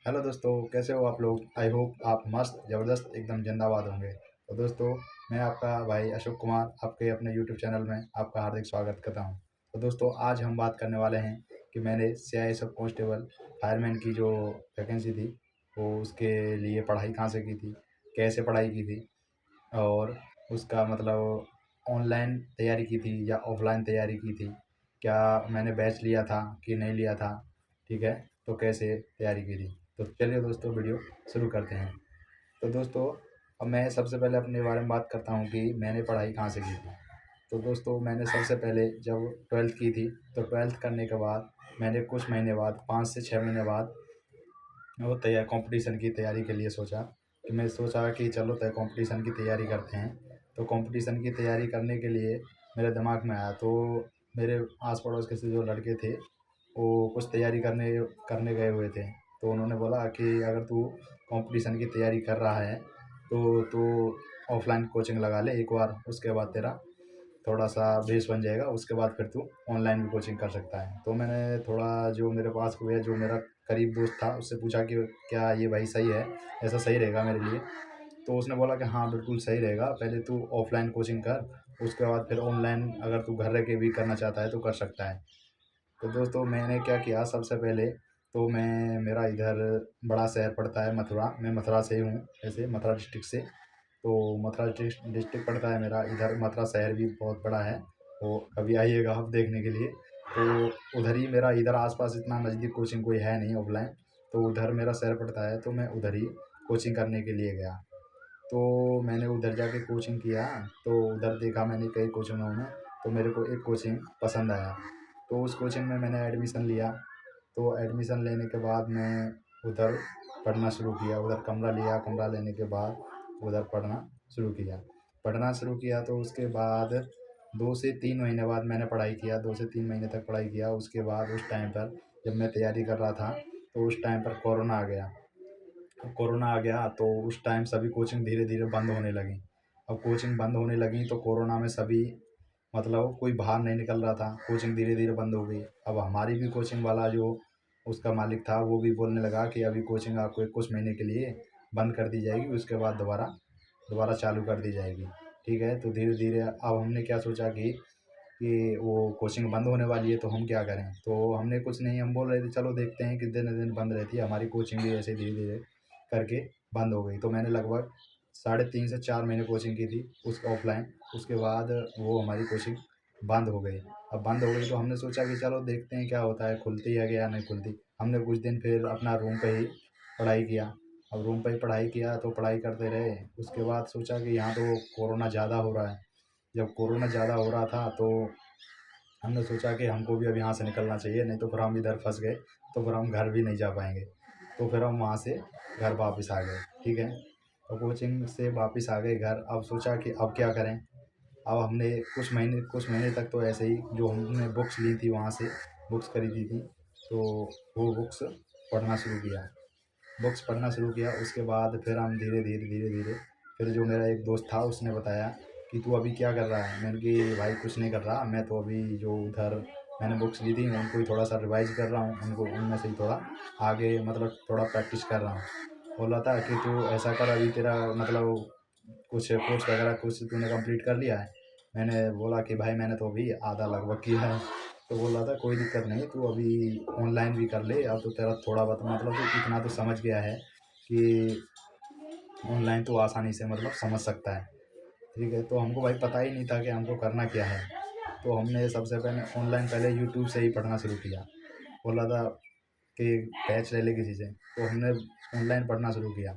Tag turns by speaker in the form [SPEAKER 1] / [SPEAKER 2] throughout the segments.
[SPEAKER 1] Hello दोस्तों, कैसे हो आप लोग। आई होप आप मस्त ज़बरदस्त एकदम जिंदाबाद होंगे। तो दोस्तों, मैं आपका भाई अशोक कुमार आपके अपने यूट्यूब चैनल में आपका हार्दिक स्वागत करता हूं। तो दोस्तों, आज हम बात करने वाले हैं कि मैंने सीआईएसएफ कांस्टेबल फायरमैन की जो वैकेंसी थी वो उसके लिए पढ़ाई कहाँ से की थी, कैसे पढ़ाई की थी, और उसका मतलब ऑनलाइन तैयारी की थी या ऑफलाइन तैयारी की थी, क्या मैंने बैच लिया था कि नहीं लिया था, ठीक है, तो कैसे तैयारी की थी। तो चलिए दोस्तों, वीडियो शुरू करते हैं। तो दोस्तों, अब मैं सबसे पहले अपने बारे में बात करता हूँ कि मैंने पढ़ाई कहाँ से की थी। तो दोस्तों, मैंने सबसे पहले जब ट्वेल्थ की थी तो ट्वेल्थ करने के बाद मैंने कुछ महीने बाद 5 से 6 महीने बाद वो तैयार कंपटीशन की तैयारी के लिए सोचा कि मैं सोचा कि चलो तय कंपटीशन की तैयारी करते हैं। तो कंपटीशन की तैयारी करने के लिए मेरे दिमाग में आया, तो मेरे आस पड़ोस के से जो लड़के थे वो कुछ तैयारी करने करने गए हुए थे। तो उन्होंने बोला कि अगर तू कंपटीशन की तैयारी कर रहा है तो तू ऑफलाइन कोचिंग लगा ले एक बार, उसके बाद तेरा थोड़ा सा बेस बन जाएगा, उसके बाद फिर तू ऑनलाइन भी कोचिंग कर सकता है। तो मैंने थोड़ा जो मेरे पास हुए जो मेरा करीब दोस्त था उससे पूछा कि क्या ये भाई सही है, ऐसा सही रहेगा मेरे लिए। तो उसने बोला कि हाँ बिल्कुल सही रहेगा, पहले तू ऑफलाइन कोचिंग कर, उसके बाद फिर ऑनलाइन अगर तू घर रह के भी करना चाहता है तो कर सकता है। तो दोस्तों, मैंने क्या किया, सबसे पहले तो मैं मेरा इधर बड़ा शहर पड़ता है मथुरा, मैं मथुरा से ही हूँ, ऐसे मथुरा डिस्ट्रिक्ट से। तो मथुरा डिस्ट्रिक्ट पड़ता है मेरा इधर, मथुरा शहर भी बहुत बड़ा है। तो कभी आइएगा आप देखने के लिए। तो उधर ही मेरा इधर आसपास इतना नज़दीक कोचिंग कोई है नहीं ऑफलाइन, तो उधर मेरा शहर पड़ता है, तो मैं उधर ही कोचिंग करने के लिए गया। तो मैंने उधर जाके कोचिंग किया। तो उधर देखा मैंने कई कोचिंगों में, तो मेरे को एक कोचिंग पसंद आया। तो उस कोचिंग में मैंने एडमिशन लिया। तो एडमिशन लेने के बाद मैं उधर पढ़ना शुरू किया, उधर कमरा लिया, कमरा लेने के बाद उधर पढ़ना शुरू किया। पढ़ना शुरू किया तो उसके बाद 2 से 3 महीने बाद मैंने पढ़ाई किया, 2 से 3 महीने तक पढ़ाई किया। उसके बाद उस टाइम पर जब मैं तैयारी कर रहा था तो उस टाइम पर कोरोना आ गया। कोरोना आ गया तो उस टाइम सभी कोचिंग धीरे धीरे बंद होने लगी। अब कोचिंग बंद होने लगी तो कोरोना में सभी मतलब कोई बाहर नहीं निकल रहा था, कोचिंग धीरे धीरे बंद हो गई। अब हमारी भी कोचिंग वाला जो उसका मालिक था वो भी बोलने लगा कि अभी कोचिंग आपको कुछ महीने के लिए बंद कर दी जाएगी, उसके बाद दोबारा दोबारा चालू कर दी जाएगी। ठीक है, तो धीरे धीरे अब हमने क्या सोचा कि वो कोचिंग बंद होने वाली है तो हम क्या करें। तो हमने कुछ नहीं, हम बोल रहे थे चलो देखते हैं कितने दिन बंद रहती है हमारी कोचिंग भी, ऐसे धीरे धीरे करके बंद हो गई। तो मैंने लगभग 3.5 से 4 महीने कोचिंग की थी उसका ऑफलाइन। उसके बाद वो हमारी कोचिंग बंद हो गई। अब बंद हो गई तो हमने सोचा कि चलो देखते हैं क्या होता है, खुलती है या नहीं खुलती। हमने कुछ दिन फिर अपना रूम पे ही पढ़ाई किया। अब रूम पे ही पढ़ाई किया तो पढ़ाई करते रहे। उसके बाद सोचा कि यहाँ तो कोरोना ज़्यादा हो रहा है। जब कोरोना ज़्यादा हो रहा था तो हमने सोचा कि हमको भी अब यहाँ से निकलना चाहिए, नहीं तो फिर हम इधर फंस गए तो फिर हम घर भी नहीं जा पाएंगे। तो फिर हम वहाँ से घर वापस आ गए। ठीक है, तो कोचिंग से वापस आ गए घर। अब सोचा कि अब क्या करें। अब हमने कुछ महीने तक तो ऐसे ही जो हमने बुक्स ली थी वहाँ से बुक्स खरीदी थी, तो वो बुक्स पढ़ना शुरू किया। बुक्स पढ़ना शुरू किया। उसके बाद फिर हम धीरे धीरे फिर जो मेरा एक दोस्त था उसने बताया कि तू अभी क्या कर रहा है। मैंने कि भाई कुछ नहीं कर रहा, मैं तो अभी जो उधर मैंने बुक्स ली थी उनको ही थोड़ा सा रिवाइज कर रहा हूँ, उनको उनमें से ही थोड़ा आगे मतलब थोड़ा प्रैक्टिस कर रहा हूँ। बोला था कि तू ऐसा कर, अभी तेरा मतलब कुछ कोर्स वगैरह कुछ तूने कंप्लीट कर लिया है। मैंने बोला कि भाई मैंने तो अभी आधा लगभग किया है। तो बोल रहा था कोई दिक्कत नहीं, तू अभी ऑनलाइन भी कर ले, अब तो तेरा थोड़ा बहुत मतलब तू इतना तो समझ गया है कि ऑनलाइन तो आसानी से मतलब समझ सकता है। ठीक है, तो हमको भाई पता ही नहीं था कि हमको करना क्या है। तो हमने सबसे पहले ऑनलाइन पहले यूट्यूब से ही पढ़ना शुरू किया। बोला था कि बैच ले ले किसी से, तो हमने ऑनलाइन पढ़ना शुरू किया।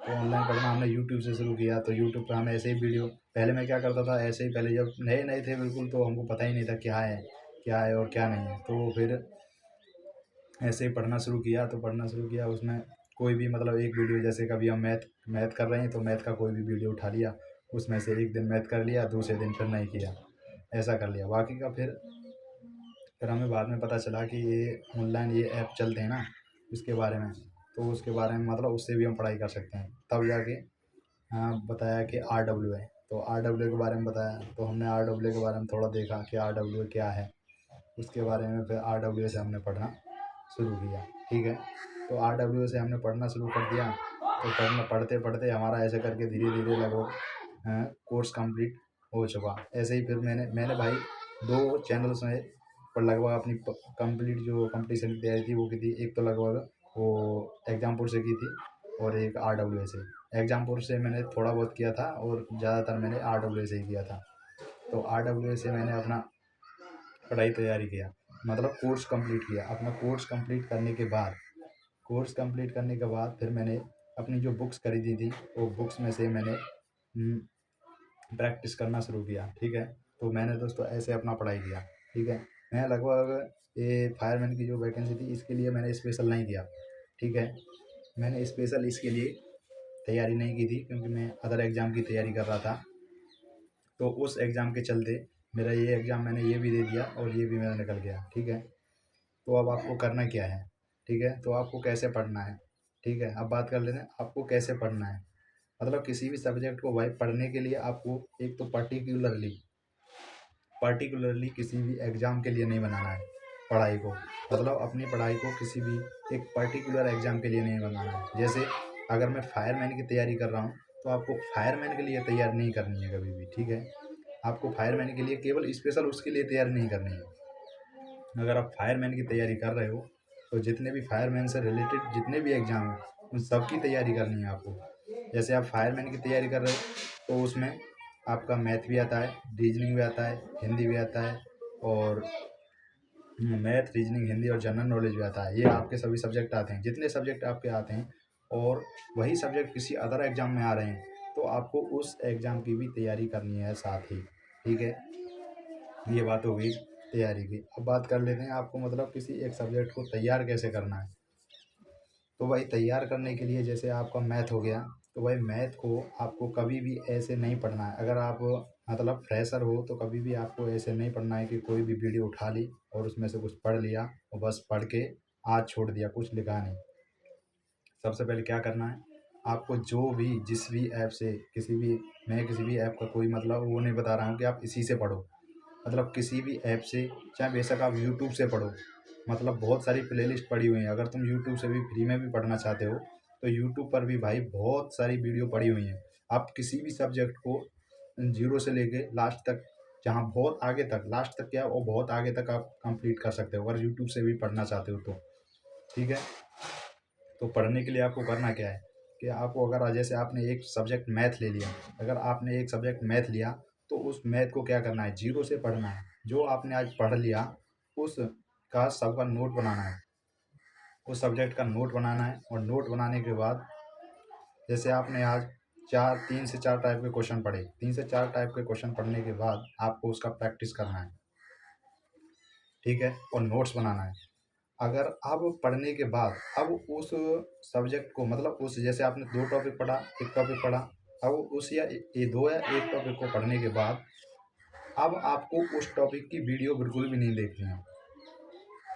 [SPEAKER 1] तो ऑनलाइन पढ़ना हमने यूट्यूब से शुरू किया। तो यूट्यूब पे हमें ऐसे ही वीडियो, पहले मैं क्या करता था ऐसे ही, पहले जब नए नए थे बिल्कुल तो हमको पता ही नहीं था क्या है और क्या नहीं है। तो फिर ऐसे ही पढ़ना शुरू किया। तो पढ़ना शुरू किया उसमें कोई भी मतलब एक वीडियो, जैसे कभी हम मैथ मैथ कर रहे हैं तो मैथ का कोई भी वीडियो उठा लिया, उसमें से एक दिन मैथ कर लिया, दूसरे दिन फिर नहीं किया, ऐसा कर लिया बाकी का। फिर हमें बाद में पता चला कि ये ऑनलाइन ये ऐप चलते हैं ना, उसके बारे में। तो उसके बारे में मतलब उससे भी हम पढ़ाई कर सकते हैं। तब जाके हाँ बताया कि RW है। तो RW के बारे में बताया, तो हमने RW के बारे में थोड़ा देखा कि RW क्या है। उसके बारे में फिर RW से हमने पढ़ना शुरू किया। ठीक है, तो RWA से हमने पढ़ना शुरू कर दिया। तो पढ़ते पढ़ते हमारा ऐसे करके धीरे धीरे लगभग कोर्स कंप्लीट हो चुका। ऐसे ही फिर मैंने भाई 2 चैनल्स में पर लगभग अपनी कंप्लीट जो कंपटीशन की तैयारी थी वो की थी। एक तो लगभग वो एग्जामपुर से की थी और एक RWA से। एग्जामपुर से मैंने थोड़ा बहुत किया था और ज़्यादातर मैंने RWA से ही किया था। तो RWA से मैंने अपना पढ़ाई तैयारी किया, मतलब कोर्स कंप्लीट किया। अपना कोर्स कंप्लीट करने के बाद फिर मैंने अपनी जो बुक्स खरीदी थी वो बुक्स में से मैंने प्रैक्टिस करना शुरू किया। ठीक है, तो मैंने दोस्तों ऐसे अपना पढ़ाई किया। ठीक है, मैं लगभग ये फायरमैन की जो वैकेंसी थी इसके लिए मैंने स्पेशल नहीं किया। ठीक है, मैंने स्पेशल इसके लिए तैयारी नहीं की थी क्योंकि मैं अदर एग्ज़ाम की तैयारी कर रहा था। तो उस एग्ज़ाम के चलते मेरा ये एग्ज़ाम मैंने ये भी दे दिया और ये भी मेरा निकल गया। ठीक है, तो अब आपको करना क्या है? ठीक है, तो आपको कैसे पढ़ना है? ठीक है, अब बात कर लेते हैं आपको कैसे पढ़ना है। मतलब किसी भी सब्जेक्ट को भाई पढ़ने के लिए आपको एक तो पर्टिकुलरली किसी भी एग्ज़ाम के लिए नहीं बनाना है पढ़ाई को। मतलब अपनी पढ़ाई को किसी भी एक पर्टिकुलर एग्ज़ाम के लिए नहीं बनाना है। जैसे अगर मैं फायरमैन की तैयारी कर रहा हूँ तो आपको फायरमैन के लिए तैयारी नहीं करनी है कभी भी। ठीक है, आपको फायरमैन के लिए केवल स्पेशल उसके लिए तैयारी नहीं करनी है। अगर आप फायरमैन की तैयारी कर रहे हो तो जितने भी फायरमैन से रिलेटेड जितने भी एग्ज़ाम हैं उन सब की तैयारी करनी है आपको। जैसे आप फायरमैन की तैयारी कर रहे हो तो उसमें आपका मैथ भी आता है, रीजनिंग भी आता है, हिंदी भी आता है और मैथ, रीजनिंग, हिंदी और जनरल नॉलेज भी आता है। ये आपके सभी सब्जेक्ट आते हैं। जितने सब्जेक्ट आपके आते हैं और वही सब्जेक्ट किसी अदर एग्ज़ाम में आ रहे हैं तो आपको उस एग्ज़ाम की भी तैयारी करनी है साथ ही। ठीक है, ये बात हो गई तैयारी की। अब बात कर लेते हैं आपको मतलब किसी एक सब्जेक्ट को तैयार कैसे करना है। तो भाई तैयार करने के लिए जैसे आपका मैथ हो गया तो भाई मैथ को आपको कभी भी ऐसे नहीं पढ़ना है। अगर आप मतलब फ्रेशर हो तो कभी भी आपको ऐसे नहीं पढ़ना है कि कोई भी वीडियो उठा ली और उसमें से कुछ पढ़ लिया और बस पढ़ के आज छोड़ दिया, कुछ लिखा नहीं। सबसे पहले क्या करना है, आपको जो भी जिस भी ऐप से मैं किसी भी ऐप का कोई मतलब वो नहीं बता रहा हूँ कि आप इसी से पढ़ो। मतलब किसी भी ऐप से, चाहे बेशक आप यूट्यूब से पढ़ो। मतलब बहुत सारी प्लेलिस्ट पड़ी हुई हैं। अगर तुम यूट्यूब से भी फ्री में भी पढ़ना चाहते हो तो यूट्यूब पर भी भाई बहुत सारी वीडियो पड़ी हुई हैं। आप किसी भी सब्जेक्ट को जीरो से लेके लास्ट तक, जहाँ बहुत आगे तक, लास्ट तक क्या और बहुत आगे तक आप कंप्लीट कर सकते हो अगर यूट्यूब से भी पढ़ना चाहते हो तो। ठीक है, तो पढ़ने के लिए आपको करना क्या है कि आपको अगर जैसे आपने एक सब्जेक्ट मैथ ले लिया, अगर आपने एक सब्जेक्ट मैथ लिया तो उस मैथ को क्या करना है, जीरो से पढ़ना है। जो आपने आज पढ़ लिया उसका सबका नोट बनाना है, उस सब्जेक्ट का नोट बनाना है। और नोट बनाने के बाद जैसे आपने आज 3 से 4 टाइप के क्वेश्चन पढ़े, 3 से 4 टाइप के क्वेश्चन पढ़ने के बाद आपको उसका प्रैक्टिस करना है। ठीक है, और नोट्स बनाना है। अगर अब पढ़ने के बाद अब उस सब्जेक्ट को मतलब उस जैसे आपने 2 टॉपिक पढ़ा, 1 टॉपिक पढ़ा, अब उस या ये 2 या 1 टॉपिक को पढ़ने के बाद अब आपको उस टॉपिक की वीडियो बिल्कुल भी नहीं देखनी है।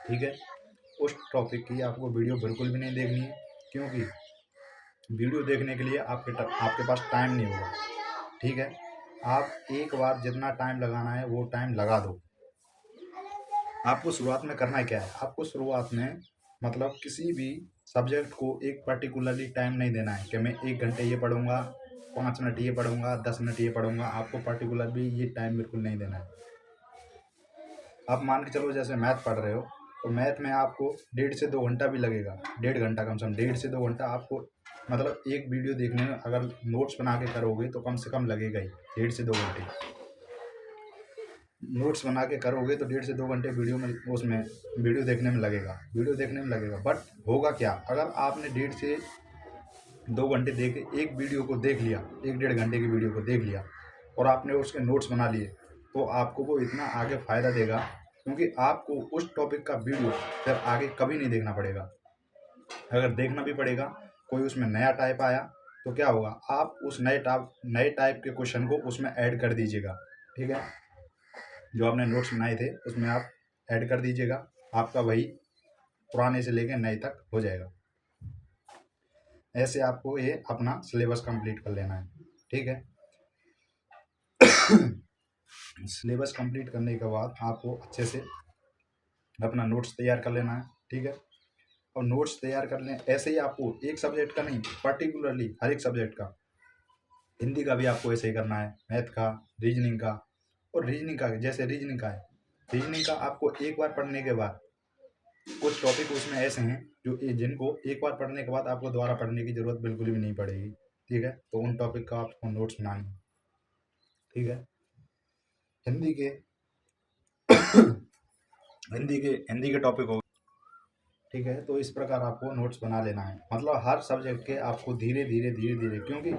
[SPEAKER 1] ठीक है, उस टॉपिक की आपको वीडियो बिल्कुल भी नहीं देखनी है क्योंकि वीडियो देखने के लिए आपके पास टाइम नहीं होगा। ठीक है, आप एक बार जितना टाइम लगाना है वो टाइम लगा दो। आपको शुरुआत में करना क्या है, आपको शुरुआत में मतलब किसी भी सब्जेक्ट को एक पर्टिकुलरली टाइम नहीं देना है कि मैं 1 घंटे ये पढ़ूंगा, 5 मिनट ये पढ़ूंगा, 10 मिनट ये पढ़ूंगा। आपको पर्टिकुलरली ये टाइम बिल्कुल नहीं देना है। आप मान के चलो जैसे मैथ पढ़ रहे हो तो मैथ में आपको 1.5 से 2 घंटा भी लगेगा, 1.5 घंटा कम से कम, 1.5 से 2 घंटा आपको मतलब एक वीडियो देखने में अगर नोट्स बना के करोगे तो कम से कम लगेगा ही 1.5 से 2 घंटे। नोट्स बना के करोगे तो 1.5 से 2 घंटे वीडियो में उसमें वीडियो देखने में लगेगा। बट होगा क्या, अगर आपने 1.5 से 2 घंटे देख एक वीडियो को देख लिया, 1-1.5 घंटे की वीडियो को देख लिया और आपने उसके नोट्स बना लिए तो आपको वो इतना आगे फ़ायदा देगा क्योंकि आपको उस टॉपिक का वीडियो फिर आगे कभी नहीं देखना पड़ेगा। अगर देखना भी पड़ेगा, कोई उसमें नया टाइप आया तो क्या होगा, आप उस नए टाइप के क्वेश्चन को उसमें ऐड कर दीजिएगा। ठीक है, जो आपने नोट्स बनाए थे उसमें आप ऐड कर दीजिएगा, आपका वही पुराने से लेकर नए तक हो जाएगा। ऐसे आपको ये अपना सिलेबस कंप्लीट कर लेना है। ठीक है, सिलेबस कंप्लीट करने के बाद आपको अच्छे से अपना नोट्स तैयार कर लेना है। ठीक है, और नोट्स तैयार कर लें। ऐसे ही आपको एक सब्जेक्ट का नहीं, पर्टिकुलरली हर एक सब्जेक्ट का, हिंदी का भी आपको ऐसे ही करना है, मैथ का, रीजनिंग का। और रीजनिंग का, जैसे रीजनिंग का है, रीजनिंग का आपको एक बार पढ़ने के बाद कुछ टॉपिक उसमें ऐसे हैं जो जिनको एक बार पढ़ने के बाद आपको दोबारा पढ़ने की ज़रूरत बिल्कुल भी नहीं पड़ेगी। ठीक है, तो उन टॉपिक का आपको नोट्स बनाने हैं। ठीक है, हिंदी के हिंदी के टॉपिक हो। ठीक है, तो इस प्रकार आपको नोट्स बना लेना है। मतलब हर सब्जेक्ट के आपको धीरे धीरे धीरे धीरे, क्योंकि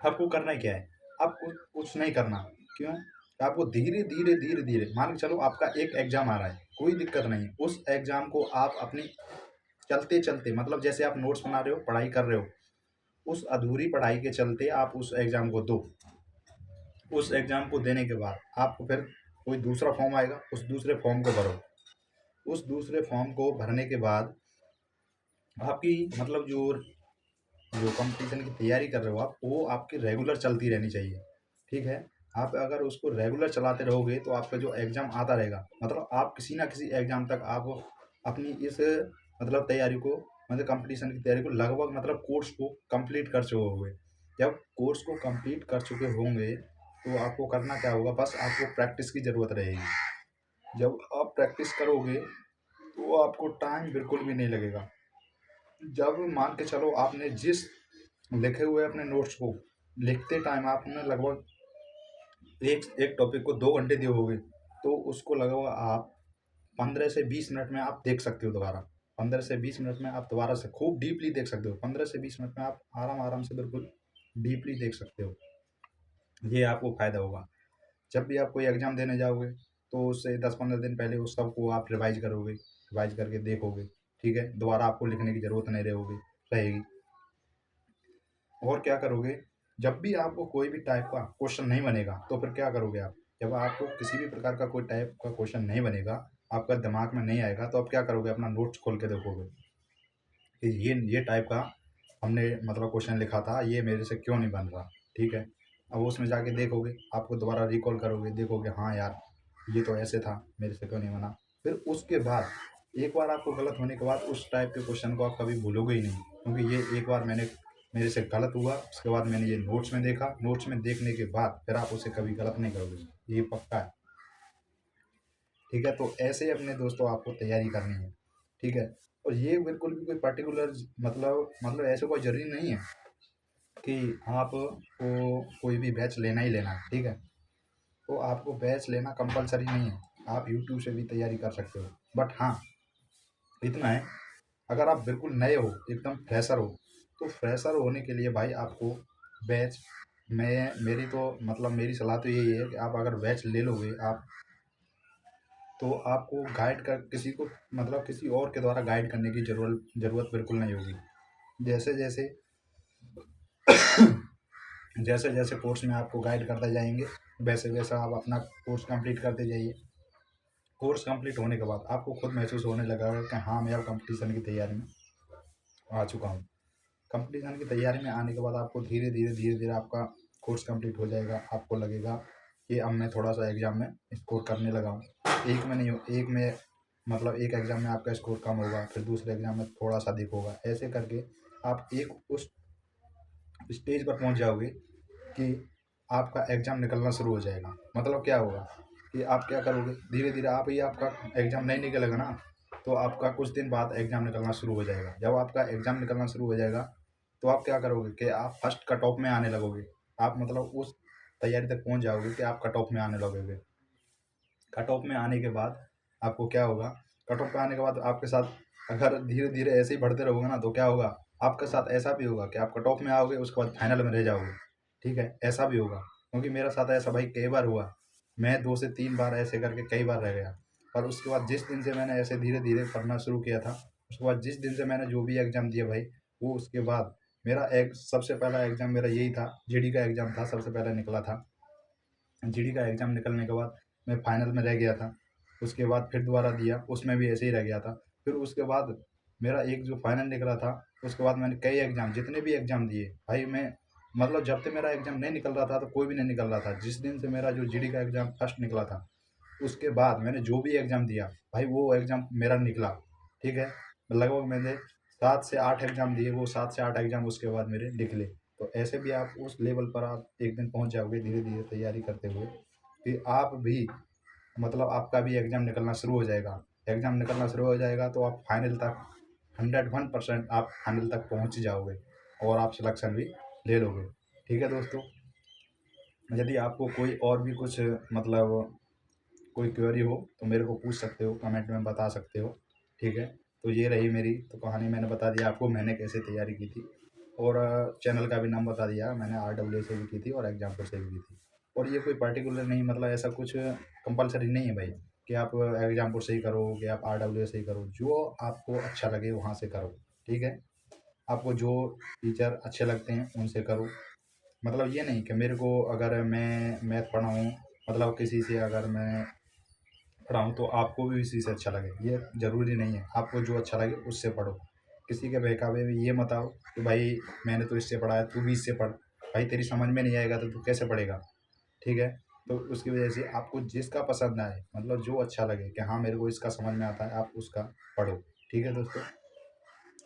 [SPEAKER 1] आपको करना क्या है, आपको कुछ नहीं करना। क्यों? आपको धीरे धीरे धीरे धीरे, मान के चलो आपका एक एग्जाम आ रहा है, कोई दिक्कत नहीं, उस एग्जाम को आप अपनी चलते चलते, मतलब जैसे आप नोट्स बना रहे हो, पढ़ाई कर रहे हो, उस अधूरी पढ़ाई के चलते आप उस एग्जाम को दो। उस एग्जाम को देने के बाद आपको फिर कोई दूसरा फॉर्म आएगा, उस दूसरे फॉर्म को भरो। उस दूसरे फॉर्म को भरने के बाद आपकी, मतलब जो जो कंपटीशन की तैयारी कर रहे हो आप, वो आपकी रेगुलर चलती रहनी चाहिए। ठीक है, आप अगर उसको रेगुलर चलाते रहोगे तो आपका जो एग्ज़ाम आता रहेगा, मतलब आप किसी ना किसी एग्ज़ाम तक आप अपनी इस, मतलब तैयारी को, मतलब कंपटीशन की तैयारी को लगभग, मतलब कोर्स को कंप्लीट कर चुके होंगे। जब कोर्स को कंप्लीट कर चुके होंगे तो आपको करना क्या होगा, बस आपको प्रैक्टिस की ज़रूरत रहेगी। जब आप प्रैक्टिस करोगे तो आपको टाइम बिल्कुल भी नहीं लगेगा। जब मान के चलो आपने जिस लिखे हुए अपने नोट्स को लिखते टाइम आपने लगभग एक एक टॉपिक को 2 घंटे दिए होंगे, तो उसको लगभग आप 15 से 20 मिनट में आप देख सकते हो दोबारा। 15 से 20 मिनट में आप दोबारा से खूब डीपली देख सकते हो। 15 से 20 मिनट में आप आराम आराम से बिल्कुल डीपली देख सकते हो। ये आपको फ़ायदा होगा। जब भी आप कोई एग्ज़ाम देने जाओगे तो उससे 10-15 दिन पहले उस सबको आप रिवाइज करोगे, रिवाइज करके देखोगे। ठीक है, दोबारा आपको लिखने की ज़रूरत नहीं रहेगी। और क्या करोगे, जब भी आपको कोई भी टाइप का क्वेश्चन नहीं बनेगा तो फिर क्या करोगे आप, जब आपको किसी भी प्रकार का कोई टाइप का क्वेश्चन नहीं बनेगा, आपका दिमाग में नहीं आएगा, तो आप क्या करोगे, अपना नोट्स खोल के देखोगे कि ये टाइप का हमने मतलब क्वेश्चन लिखा था, ये मेरे से क्यों नहीं बन रहा। ठीक है, अब उसमें जाके देखोगे, आपको दोबारा रिकॉल करोगे, देखोगे हाँ यार ये तो ऐसे था, मेरे से क्यों नहीं बना। फिर उसके बाद एक बार आपको गलत होने के बाद उस टाइप के क्वेश्चन को आप कभी भूलोगे ही नहीं, क्योंकि ये एक बार मेरे से गलत हुआ, उसके बाद मैंने ये नोट्स में देखा, नोट्स में देखने के बाद फिर आप उसे कभी गलत नहीं करोगे, ये पक्का है। ठीक है, तो ऐसे ही अपने दोस्तों आपको तैयारी करनी है। ठीक है, और ये बिल्कुल भी कोई पर्टिकुलर, मतलब ऐसे कोई ज़रूरी नहीं है कि आपको कोई भी बैच लेना ही लेना है। ठीक है, तो आपको बैच लेना कंपलसरी नहीं है, आप यूट्यूब से भी तैयारी कर सकते हो। बट हाँ, इतना है, अगर आप बिल्कुल नए हो, एकदम फ्रेशर हो, तो फ्रेशर होने के लिए भाई आपको बैच, मेरी तो मतलब मेरी सलाह तो यही है कि आप अगर बैच ले लोगे आप, तो आपको गाइड कर किसी को, मतलब किसी और के द्वारा गाइड करने की ज़रूरत बिल्कुल नहीं होगी। जैसे जैसे जैसे जैसे कोर्स में आपको गाइड करते जाएंगे, वैसे वैसा आप अपना कोर्स कंप्लीट करते जाइए। कोर्स कंप्लीट होने के बाद आपको खुद महसूस होने लगा कि हाँ मैं अब कंपटीशन की तैयारी में आ चुका हूँ। कंपटीशन की तैयारी में आने के बाद आपको धीरे धीरे आपका कोर्स कंप्लीट हो जाएगा। आपको लगेगा कि अब मैं थोड़ा सा एग्ज़ाम में स्कोर करने लगा हूँ। एक में नहीं हो, एक में मतलब एक एग्ज़ाम में आपका स्कोर कम होगा, फिर दूसरे एग्ज़ाम में थोड़ा सा अधिक होगा। ऐसे करके आप एक उस स्टेज पर पहुँच जाओगे कि आपका एग्ज़ाम निकलना शुरू हो जाएगा। मतलब क्या होगा कि आप क्या करोगे, धीरे धीरे आप ही, आपका एग्ज़ाम नहीं निकलेगा ना, तो आपका कुछ दिन बाद एग्ज़ाम निकलना शुरू हो जाएगा। जब आपका एग्ज़ाम निकलना शुरू हो जाएगा तो आप क्या करोगे कि आप फर्स्ट कट ऑफ में आने लगोगे। आप मतलब उस तैयारी तक पहुँच जाओगे कि आप कट ऑफ में आने लगोगे। कट ऑफ में आने के बाद आपको क्या होगा, कट ऑफ पे आने के बाद आपके साथ अगर धीरे धीरे ऐसे ही बढ़ते रहोगे ना, तो क्या होगा, आपके साथ ऐसा भी होगा कि आप कट ऑफ में आओगे, उसके बाद फाइनल में रह जाओगे। ठीक है, ऐसा भी होगा, क्योंकि मेरे साथ ऐसा भाई कई बार हुआ। मैं 2 से 3 बार ऐसे करके कई बार रह गया। पर उसके बाद जिस दिन से मैंने ऐसे धीरे धीरे पढ़ना शुरू किया था, उसके बाद जिस दिन से मैंने जो भी एग्ज़ाम दिया भाई, वो उसके बाद मेरा एक सबसे पहला एग्ज़ाम मेरा यही था, जीडी का एग्ज़ाम था, सबसे पहले निकला था। जीडी का एग्ज़ाम निकलने के बाद मैं फाइनल में रह गया था। उसके बाद फिर दोबारा दिया, उसमें भी ऐसे ही रह गया था। फिर उसके बाद मेरा एक जो फाइनल निकला था, उसके बाद मैंने कई एग्ज़ाम, जितने भी एग्ज़ाम दिए भाई, मैं मतलब जब तक मेरा एग्ज़ाम नहीं निकल रहा था तो कोई भी नहीं निकल रहा था। जिस दिन से मेरा जो जीडी का एग्ज़ाम फर्स्ट निकला था, उसके बाद मैंने जो भी एग्ज़ाम दिया भाई, वो एग्ज़ाम मेरा निकला। ठीक है, लगभग मैंने 7 से 8 एग्ज़ाम दिए, वो 7 से 8 एग्ज़ाम उसके बाद मेरे निकले। तो ऐसे भी आप उस लेवल पर आप एक दिन पहुँच जाओगे धीरे-धीरे तैयारी करते हुए, कि आप भी मतलब आपका भी एग्ज़ाम निकलना शुरू हो जाएगा। एग्ज़ाम निकलना शुरू हो जाएगा तो आप फाइनल तक 101% आप फाइनल तक पहुँच जाओगे और आप सिलेक्शन भी ले लोगे। ठीक है दोस्तों? यदि आपको कोई और भी कुछ मतलब कोई क्वेरी हो तो मेरे को पूछ सकते हो, कमेंट में बता सकते हो। ठीक है? तो ये रही मेरी तो कहानी, मैंने बता दिया आपको मैंने कैसे तैयारी की थी और चैनल का भी नाम बता दिया मैंने, आरडब्ल्यू से भी की थी और एग्जामपुर से भी की थी। और ये कोई पर्टिकुलर नहीं, मतलब ऐसा कुछ कंपलसरी नहीं है भाई कि आप एग्जामपुर से ही करो कि आप आरडब्ल्यू से ही करो, जो आपको अच्छा लगे वहाँ से करो। ठीक है? आपको जो टीचर अच्छे लगते हैं उनसे करो। मतलब ये नहीं कि मेरे को अगर मैं मैथ पढ़ाऊँ, मतलब किसी से अगर मैं पढ़ाऊँ तो आपको भी इसी से अच्छा लगे, ये ज़रूरी नहीं है। आपको जो अच्छा लगे उससे पढ़ो। किसी के बहकावे में ये मत आओ कि भाई मैंने तो इससे पढ़ा है, तू भी इससे पढ़। भाई तेरी समझ में नहीं आएगा तो तू कैसे पढ़ेगा? ठीक है? तो उसकी वजह से आपको जिसका पसंद आए, मतलब जो अच्छा लगे कि हाँ, मेरे को इसका समझ में आता है, आप उसका पढ़ो। ठीक है दोस्तों?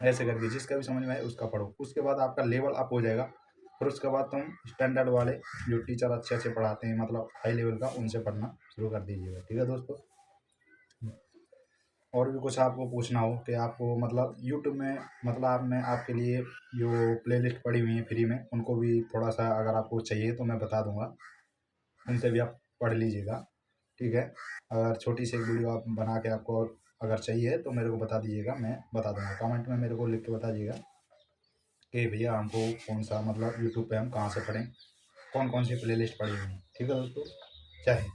[SPEAKER 1] ऐसे करके जिसका भी समझ में आए उसका पढ़ो। उसके बाद आपका लेवल अप हो जाएगा। फिर उसके बाद तुम स्टैंडर्ड वाले जो टीचर अच्छे-अच्छे पढ़ाते हैं, मतलब हाई लेवल का, उनसे पढ़ना शुरू कर दीजिएगा। ठीक है दोस्तों? और भी कुछ आपको पूछना हो कि आपको मतलब यूट्यूब में, मतलब आप मैं आपके लिए जो प्लेलिस्ट पड़ी हुई है फ्री में, उनको भी थोड़ा सा अगर आपको चाहिए तो मैं बता दूंगा, उनसे भी आप पढ़ लीजिएगा। ठीक है? अगर छोटी सी एक वीडियो आप बना के आपको अगर चाहिए तो मेरे को बता दीजिएगा, मैं बता दूंगा। कमेंट में मेरे को लिख के बता दीजिएगा कि भैया हमको कौन सा, मतलब यूट्यूब पे हम कहाँ से पढ़ें, कौन कौन सी प्लेलिस्ट पड़ी हुई है। ठीक है दोस्तों? जय हिंद।